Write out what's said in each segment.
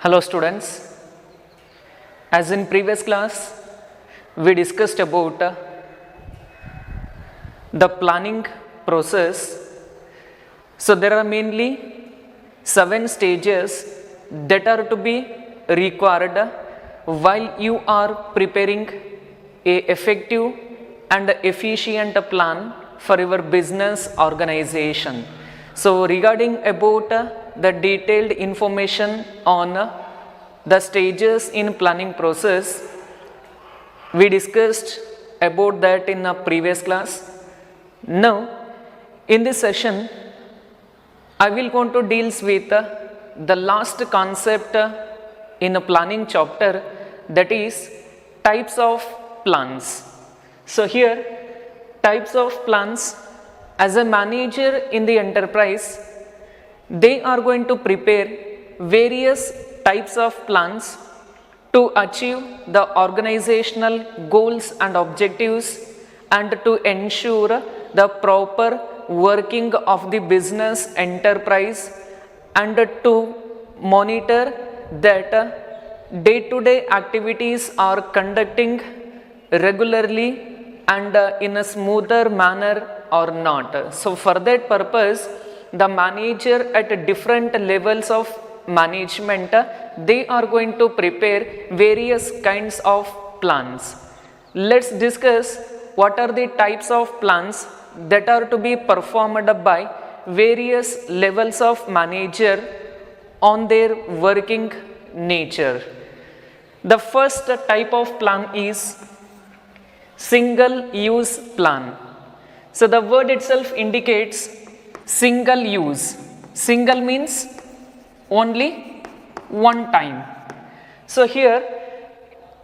Hello students, as in previous class we discussed about the planning process. So there are mainly 7 stages that are to be required while you are preparing a effective and efficient plan for your business organization. So regarding about the detailed information on the stages in planning process, we discussed about that in a previous class. Now in this session I will going to deals with the last concept in a planning chapter, that is types of plans. So here types of plans, as a manager in the enterprise, they are going to prepare various types of plans to achieve the organizational goals and objectives and to ensure the proper working of the business enterprise and to monitor that day-to-day activities are conducting regularly and in a smoother manner or not. So for that purpose, the manager at different levels of management, they are going to prepare various kinds of plans. Let's discuss what are the types of plans that are to be performed by various levels of manager on their working nature. The first type of plan is single use plan. So the word itself indicates single use. Single means only one time. So here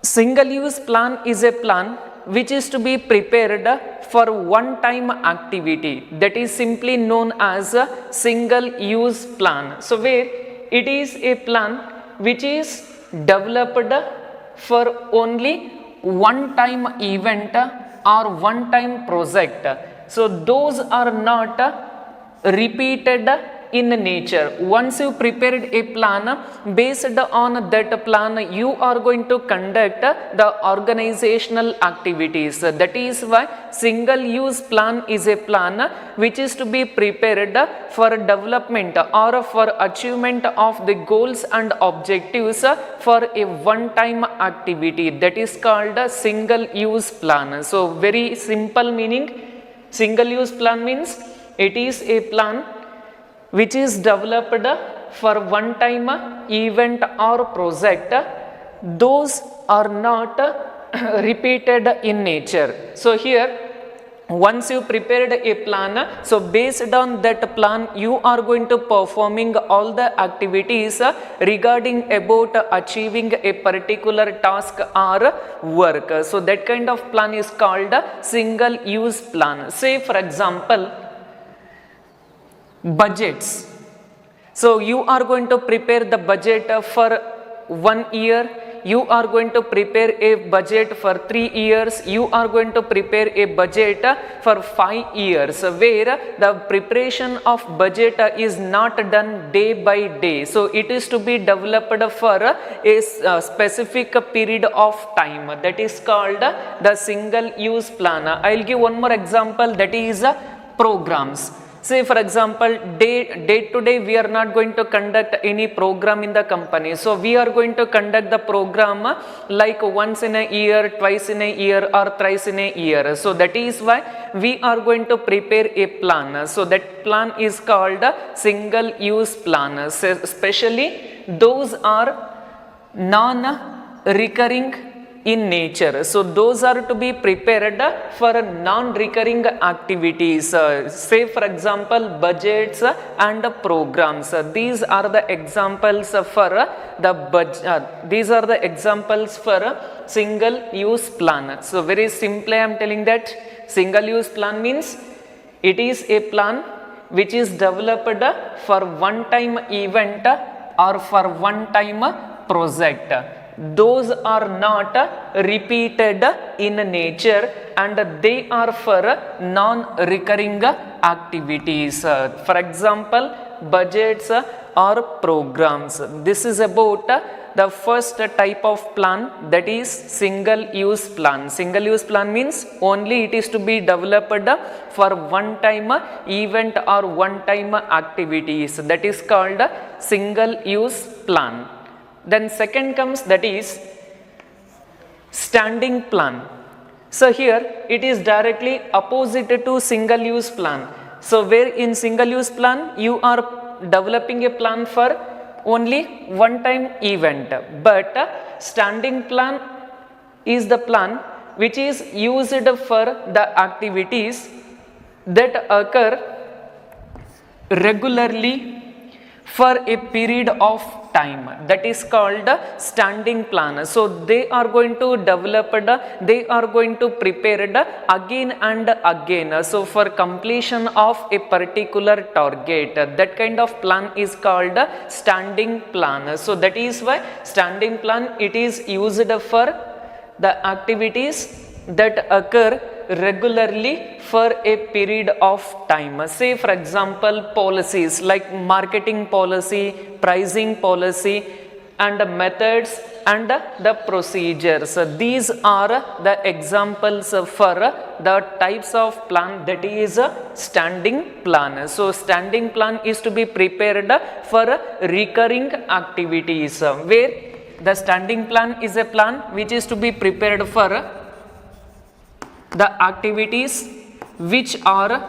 single use plan is a plan which is to be prepared for one time activity, that is simply known as a single use plan. So where it is a plan which is developed for only one time event or one time project. So those are not repeated in nature. Once you prepared a plan, based on that plan you are going to conduct the organizational activities. That is why single use plan is a plan which is to be prepared for development or for achievement of the goals and objectives for a one time activity. That is called a single use plan. So very simple meaning, single use plan means it is a plan which is developed for one time event or project. Those are not repeated in nature. So here once you prepared a plan, so based on that plan you are going to performing all the activities regarding about achieving a particular task or work. So that kind of plan is called single use plan. Say for example budgets. So you are going to prepare the budget for 1 year, you are going to prepare a budget for 3 years, you are going to prepare a budget for 5 years, where the preparation of budget is not done day by day. So it is to be developed for a specific period of time. That is called the single use plan. I will give one more example, that is programs. Say for example day to day we are not going to conduct any program in the company. So we are going to conduct the program like once in a year, twice in a year or thrice in a year. So that is why we are going to prepare a plan. So that plan is called single use plan. So especially those are non-recurring in nature. So those are to be prepared for non-recurring activities. Say for example budgets and programs. These are the examples for the budget. These are the examples for single use plan. So very simply I am telling that single use plan means it is a plan which is developed for one time event or for one time project. Those are not repeated in nature and they are for non-recurring activities. For example, budgets or programs. This is about the first type of plan, that is single use plan. Single use plan means only it is to be developed for one time event or one time activities, that is called single use plan. Then second comes, that is standing plan. So here it is directly opposite to single use plan. So where in single use plan you are developing a plan for only one time event, but standing plan is the plan which is used for the activities that occur regularly for a period of time, that is called standing plan. So they are going to develop, they are going to prepare again and again, so for completion of a particular target, that kind of plan is called standing plan. So that is why standing plan, it is used for the activities that occur regularly for a period of time. Say for example policies like marketing policy, pricing policy, and methods and the procedures. These are the examples for the types of plan that is standing plan. So standing plan is to be prepared for recurring activities, where the standing plan is a plan which is to be prepared for the activities which are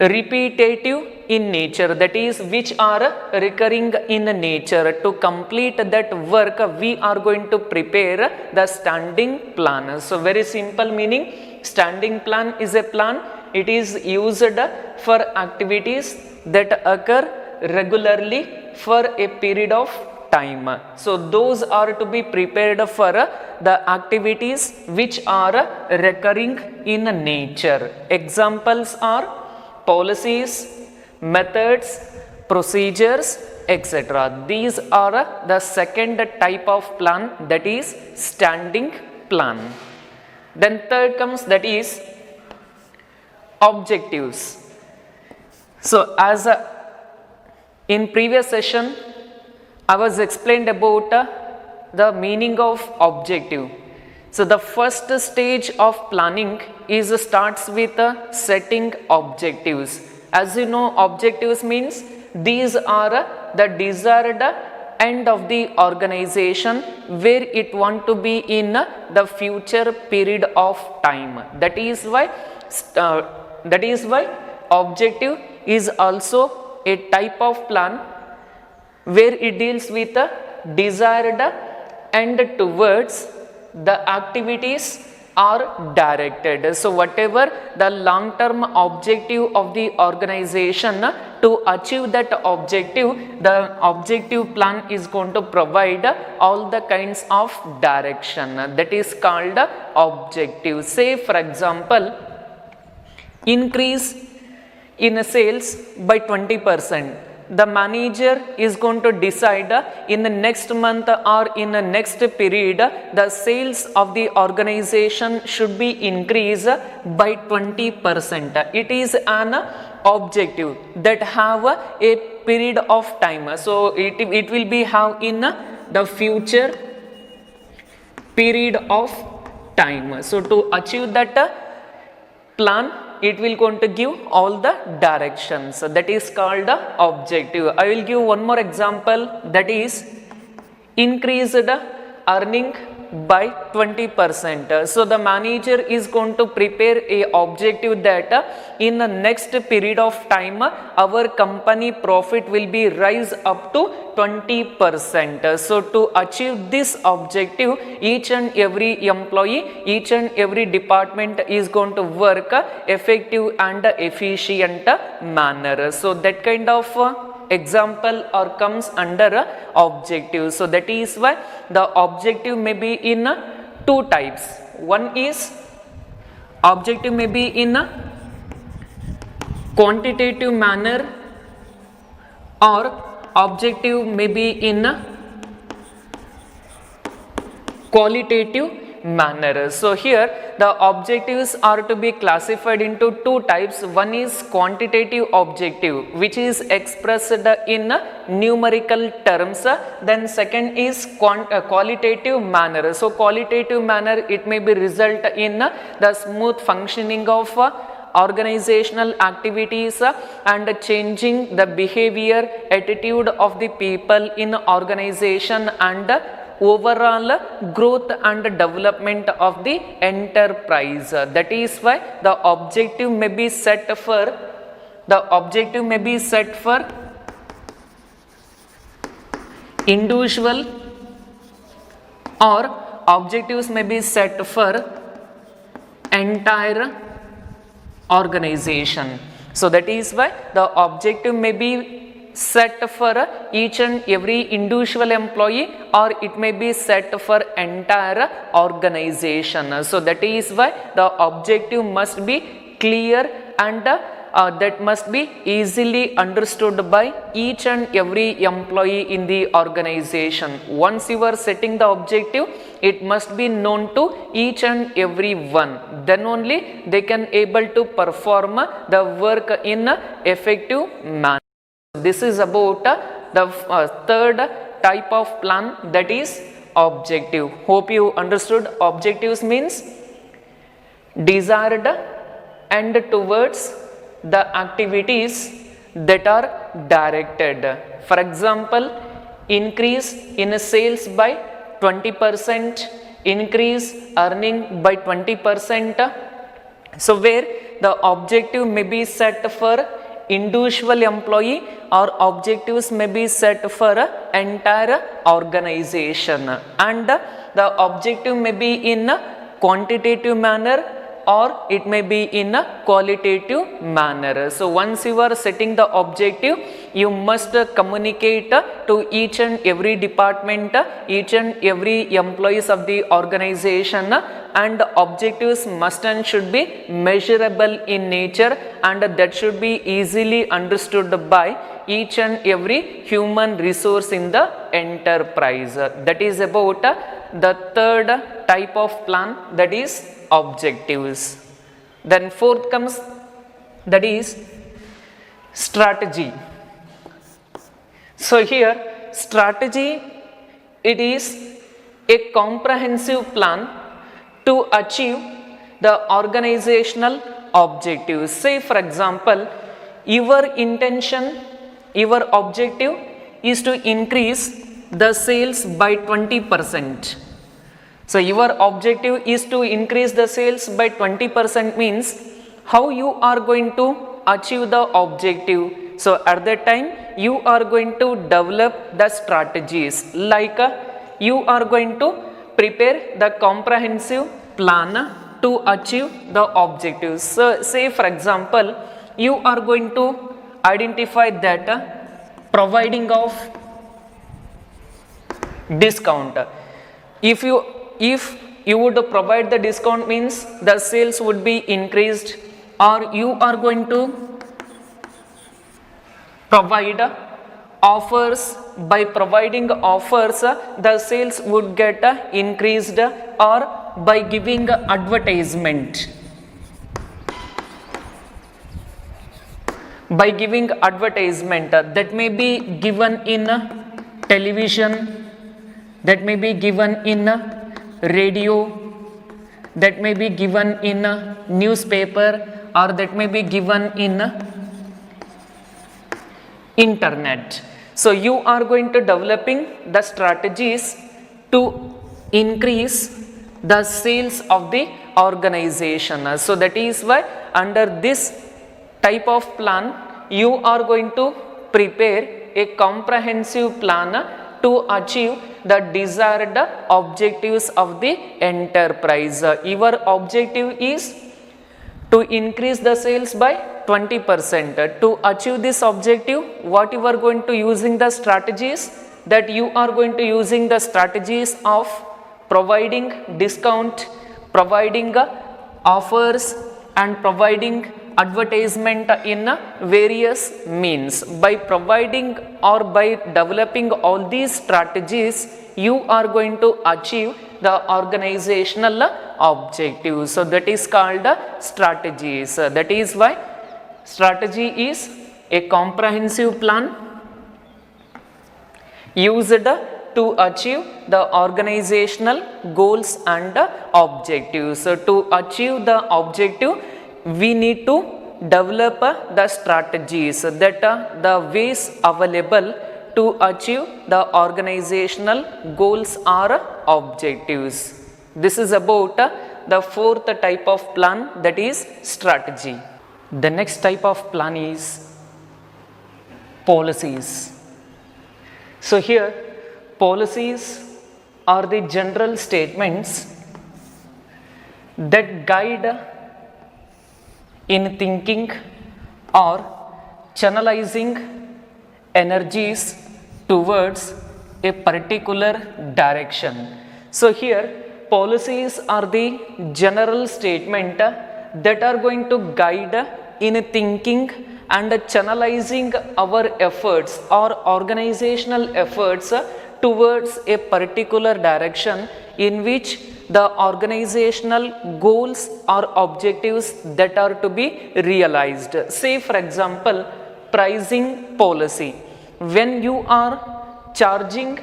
repetitive in nature, that is which are recurring in nature. To complete that work we are going to prepare the standing plan. So very simple meaning, standing plan is a plan, it is used for activities that occur regularly for a period of time. So those are to be prepared for the activities which are recurring in nature. Examples are policies, methods, procedures, etc. These are the second type of plan, that is standing plan. Then third comes, that is objectives. So as in previous session I was explained about the meaning of objective. So the first stage of planning is starts with setting objectives. As you know, objectives means these are the desired end of the organization where it want to be in the future period of time. That is why objective is also a type of plan where it deals with the desired end towards the activities are directed. So whatever the long term objective of the organization, to achieve that objective, the objective plan is going to provide all the kinds of direction, that is called objective. Say for example, increase in sales by 20%. The manager is going to decide in the next month or in the next period the sales of the organization should be increased by 20%. It is an objective that have a period of time. So it will be have in the future period of time. So to achieve that plan, it will going to give all the directions, that is called objective. I will give one more example, that is increased earning by 20%. So the manager is going to prepare a objective that in the next period of time our company profit will be rise up to 20%. So to achieve this objective, each and every employee, each and every department is going to work effective and efficient manner. So that kind of example or comes under objective. So that is why the objective may be in two types. One is objective may be in a quantitative manner, or objective may be in a qualitative manner. So here the objectives are to be classified into two types. One is quantitative objective, which is expressed in numerical terms. Then second is qualitative manner. So qualitative manner, it may be result in the smooth functioning of organizational activities and changing the behavior, attitude of the people in organization and overall growth and development of the enterprise. That is why the objective may be set for individual, or objectives may be set for entire organization. So that is why the objective may be set for each and every individual employee, or it may be set for entire organization. So that is why the objective must be clear and that must be easily understood by each and every employee in the organization. Once you are setting the objective, it must be known to each and every one. Then only they can able to perform the work in effective manner. This is about the third type of plan, that is objective. Hope you understood. Objectives means desired and towards the activities that are directed. For example, increase in sales by 20%, increase earning by 20%. So where the objective may be set for individual employee, or objectives may be set for entire organization, and the objective may be in a quantitative manner, or it may be in a qualitative manner. So once you are setting the objective, you must communicate to each and every department, each and every employees of the organization, and objectives must and should be measurable in nature, and that should be easily understood by each and every human resource in the enterprise. That is about the third type of plan, that is objectives. Then fourth comes, that is strategy. So here strategy, it is a comprehensive plan to achieve the organizational objectives. Say for example, your intention, your objective is to increase the sales by 20%. So your objective is to increase the sales by 20%, means how you are going to achieve the objective. So at that time you are going to develop the strategies, like you are going to prepare the comprehensive plan to achieve the objectives. So say for example, you are going to identify that providing of discount. If you would provide the discount, means the sales would be increased, or you are going to provide offers. By providing offers, the sales would get increased, or by giving advertisement. By giving advertisement, that may be given in television, that may be given in radio, that may be given in newspaper, or that may be given in internet. So you are going to developing the strategies to increase the sales of the organization. So that is why under this type of plan, you are going to prepare a comprehensive plan to achieve the desired objectives of the enterprise. Your objective is to increase the sales by 20%. To achieve this objective, what you are going to using the strategies, that you are going to using the strategies of providing discount, providing offers, and providing advertisement in various means. By providing or by developing all these strategies, you are going to achieve the organizational objectives. So that is called strategies. That is why strategy is a comprehensive plan used to achieve the organizational goals and objectives. So to achieve the objective, we need to develop the strategies, that the ways available to achieve the organizational goals or objectives. This is about the fourth type of plan, that is strategy. The next type of plan is policies. So here policies are the general statements that guide in thinking or channelizing energies towards a particular direction. So here policies are the general statement that are going to guide in thinking and channelizing our efforts or organizational efforts towards a particular direction in which the organizational goals or objectives that are to be realized. Say for example, pricing policy. When you are charging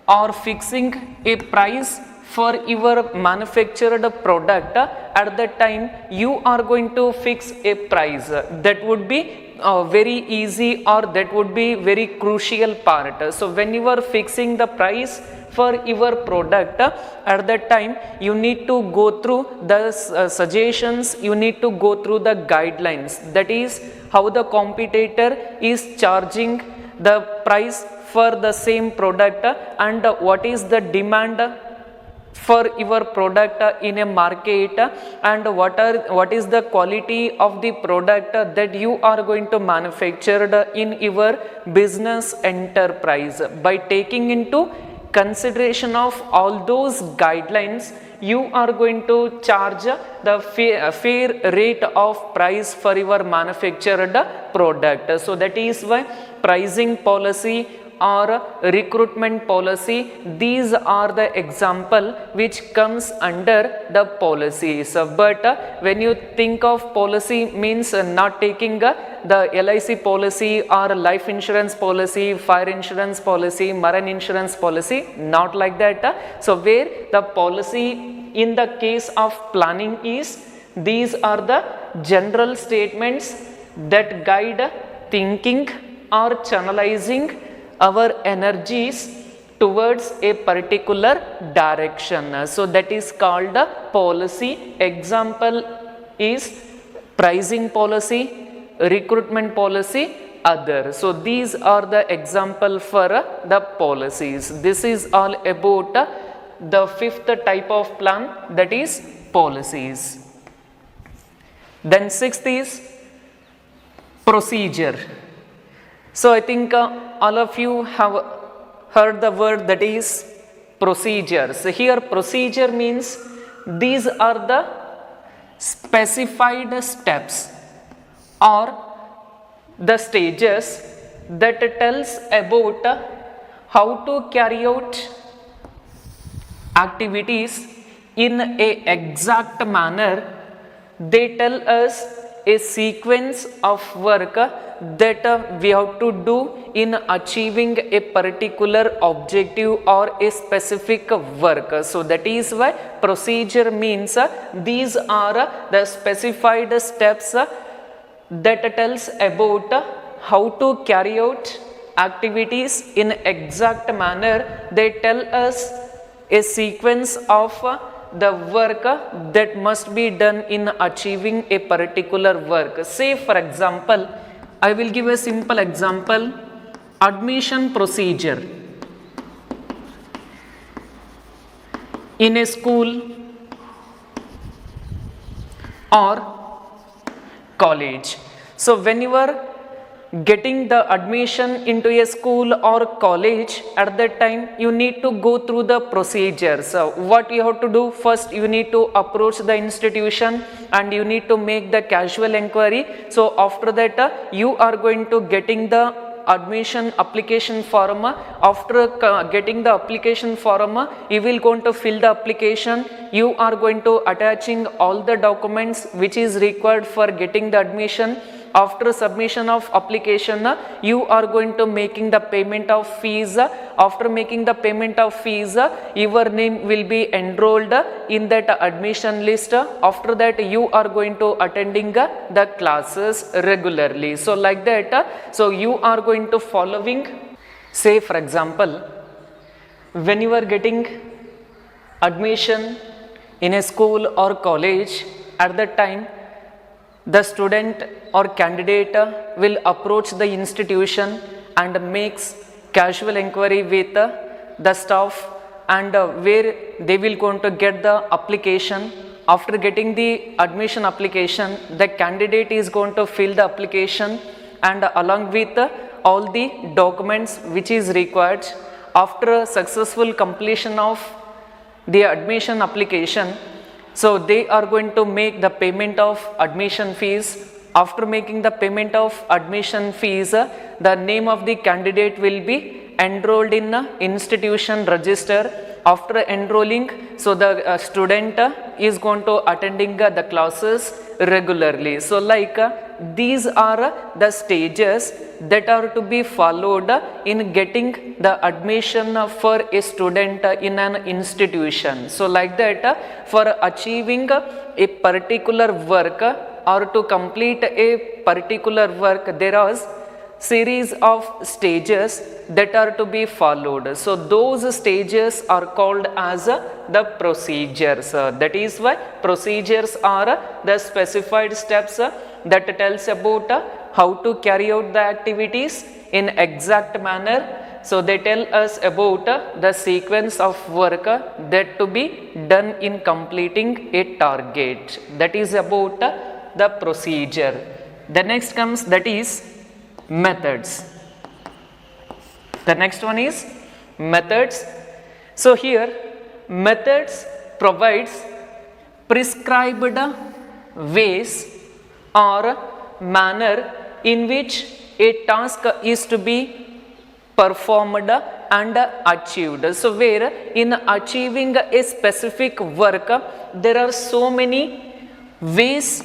or fixing a price for your manufactured product, at that time you are going to fix a price that would be very easy, or that would be very crucial part. So when you are fixing the price for your product, at that time you need to go through the suggestions, you need to go through the guidelines, that is how the competitor is charging the price for the same product and what is the demand for your product in a market, and what is the quality of the product that you are going to manufacture in your business enterprise. By taking into consideration of all those guidelines, you are going to charge the fair rate of price for your manufactured product. So that is why pricing policy or recruitment policy, these are the example which comes under the policies. But when you think of policy, means not taking the LIC policy or life insurance policy, fire insurance policy, marine insurance policy, not like that. So where the policy in the case of planning is, these are the general statements that guide thinking or channelizing our energies towards a particular direction. So that is called a policy. Example is pricing policy, recruitment policy, other. So these are the example for the policies. This is all about the fifth type of plan, that is policies. Then sixth is procedure. So I think all of you have heard the word, that is procedure. So here procedure means these are the specified steps or the stages that tells about how to carry out activities in a exact manner. They tell us a sequence of work that we have to do in achieving a particular objective or a specific work. So that is why procedure means these are the specified steps that tells about how to carry out activities in exact manner. They tell us a sequence of the work that must be done in achieving a particular work. Say for example, I will give a simple example, admission procedure. In a school or college. So when you are getting the admission into a school or college, at that time you need to go through the procedures. So what you have to do, first you need to approach the institution and you need to make the casual inquiry. So after that you are going to getting the admission application form. After getting the application form, you will going to fill the application. You are going to attaching all the documents which is required for getting the admission. After submission of application, you are going to making the payment of fees. After making the payment of fees, your name will be enrolled in that admission list. After that, you are going to attending the classes regularly. So like that, so you are going to following, say for example, when you are getting admission in a school or college, at that time the student or candidate will approach the institution and makes casual inquiry with the staff, and where they will going to get the application. After getting the admission application, the candidate is going to fill the application and along with all the documents which is required. After successful completion of the admission application, so they are going to make the payment of admission fees. After making the payment of admission fees, the name of the candidate will be enrolled in institution register. After enrolling, so the student is going to attending the classes regularly. So like these are the stages that are to be followed in getting the admission for a student in an institution. So like that, for achieving a particular work or to complete a particular work, there are series of stages that are to be followed. So those stages are called as the procedures. That is why procedures are the specified steps that tells about how to carry out the activities in exact manner. So they tell us about the sequence of work that to be done in completing a target. That is about the procedure. The next comes, that is methods. The next one is methods. So here methods provides prescribed ways or manner in which a task is to be performed and achieved. So where in achieving a specific work, there are so many ways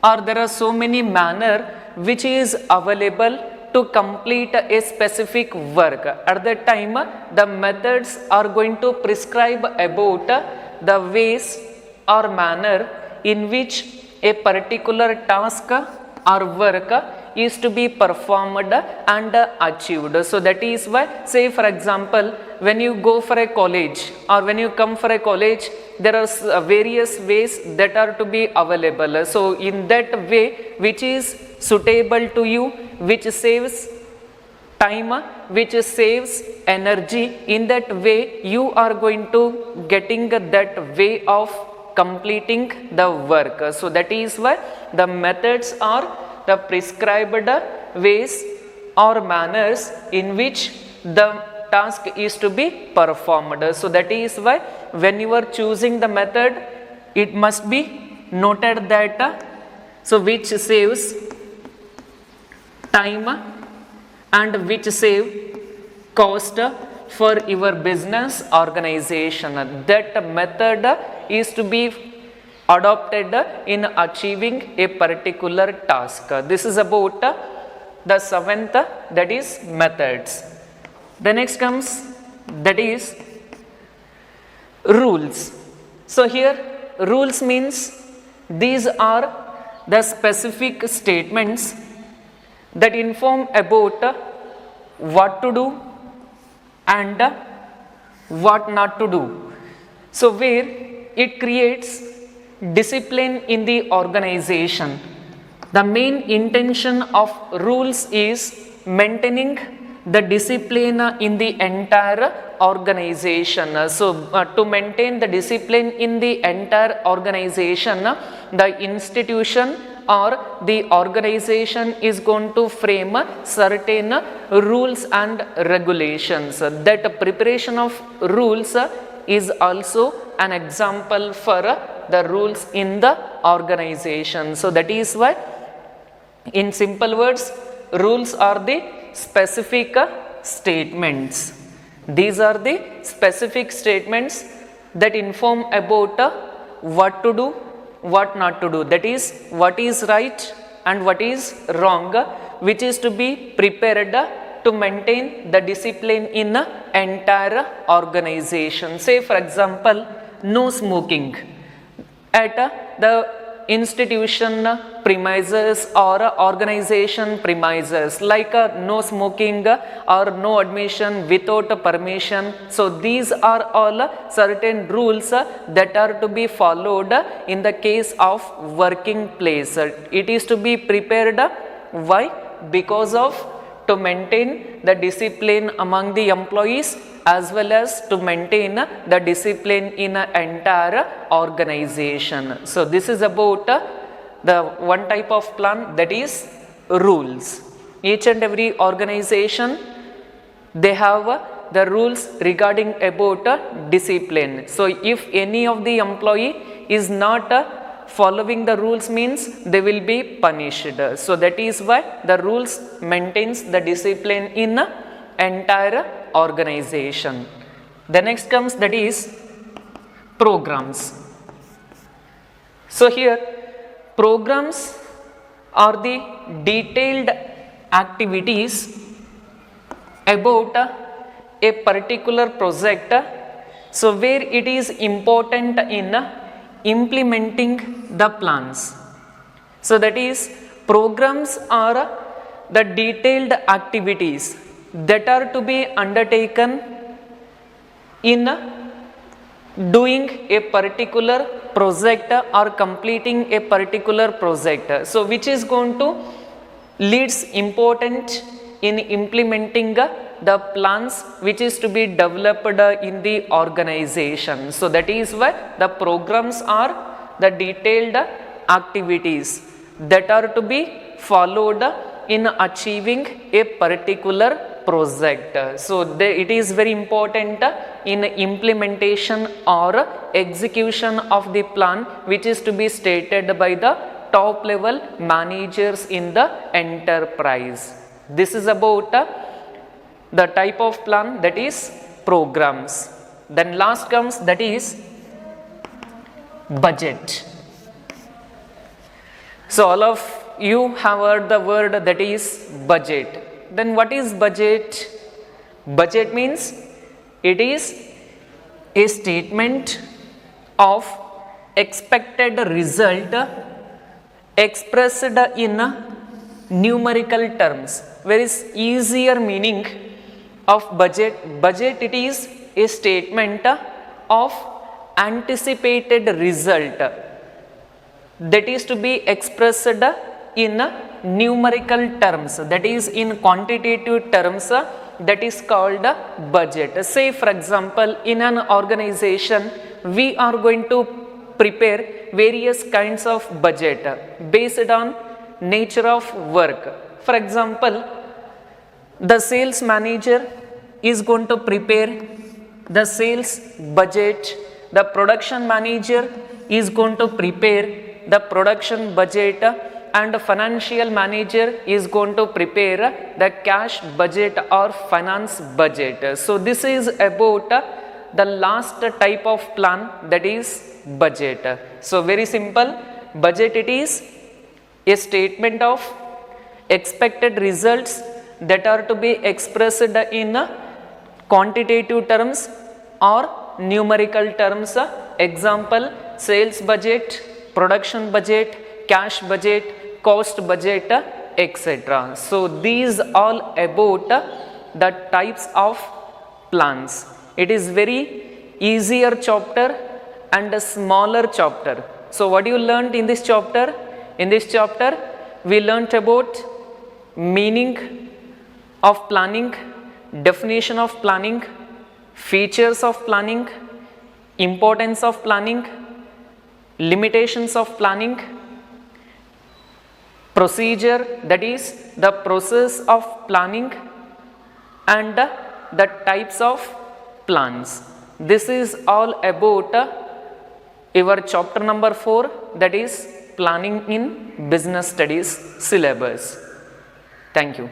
or there are so many manner which is available to complete a specific work. At that time, the methods are going to prescribe about the ways or manner in which a particular task or work is to be performed and achieved. So that is why, say for example, when you go for a college or when you come for a college, there are various ways that are to be available. So in that way which is suitable to you, which saves time, which saves energy, in that way you are going to getting that way of completing the work. So that is why the methods are the prescribed ways or manners in which the task is to be performed. So that is why when you are choosing the method, it must be noted that so which saves time and which save cost for your business organization. That method is to be adopted in achieving a particular task. This is about the seventh, that is methods. The next comes, that is rules. So here rules means these are the specific statements that inform about what to do and what not to do. So where it creates discipline in the organization. The main intention of rules is maintaining the discipline in the entire organization. So to maintain the discipline in the entire organization, the institution or the organization is going to frame certain rules and regulations. That preparation of rules is also an example for the rules in the organization. So that is why, in simple words, rules are the specific statements. These are the specific statements that inform about what to do, what not to do, that is what is right and what is wrong, which is to be prepared to maintain the discipline in the entire organization. Say for example, no smoking at the institution premises or organization premises, like no smoking or no admission without permission. So these are all certain rules that are to be followed in the case of working place. It is to be prepared. Why? Because of to maintain the discipline among the employees as well as to maintain the discipline in an entire organization. So this is about the one type of plan, that is rules. Each and every organization, they have the rules regarding about discipline. So if any of the employee is not following the rules, means they will be punished. So that is why the rules maintains the discipline in the entire organization. The next comes, that is programs. So here programs are the detailed activities about a particular project, so where it is important in implementing the plans. So that is, programs are the detailed activities that are to be undertaken in doing a particular project or completing a particular project. So which is going to leads important in implementing the plans which is to be developed in the organization. So that is why the programs are the detailed activities that are to be followed in achieving a particular project. So it is very important in implementation or execution of the plan which is to be stated by the top level managers in the enterprise. This is about the type of plan, that is programs. Then last comes, that is budget. So all of you have heard the word, that is budget. Then what is budget? Budget means it is a statement of expected result expressed in numerical terms. Where is easier meaning of budget? Budget, it is a statement of anticipated result that is to be expressed in numerical terms, that is in quantitative terms, that is called budget. Say for example, in an organization we are going to prepare various kinds of budget based on nature of work. For example, the sales manager is going to prepare the sales budget, the production manager is going to prepare the production budget, and the financial manager is going to prepare the cash budget or finance budget. So this is about the last type of plan, that is budget. So very simple, budget, it is a statement of expected results that are to be expressed in quantitative terms or numerical terms. Example, sales budget, production budget, cash budget, cost budget, etc. So these all about the types of plans. It is very easier chapter and a smaller chapter. So what you learned in this chapter? In this chapter we learnt about meaning of planning, definition of planning, features of planning, importance of planning, limitations of planning, procedure, that is the process of planning, and the types of plans. This is all about your chapter number 4, that is planning in business studies syllabus. Thank you.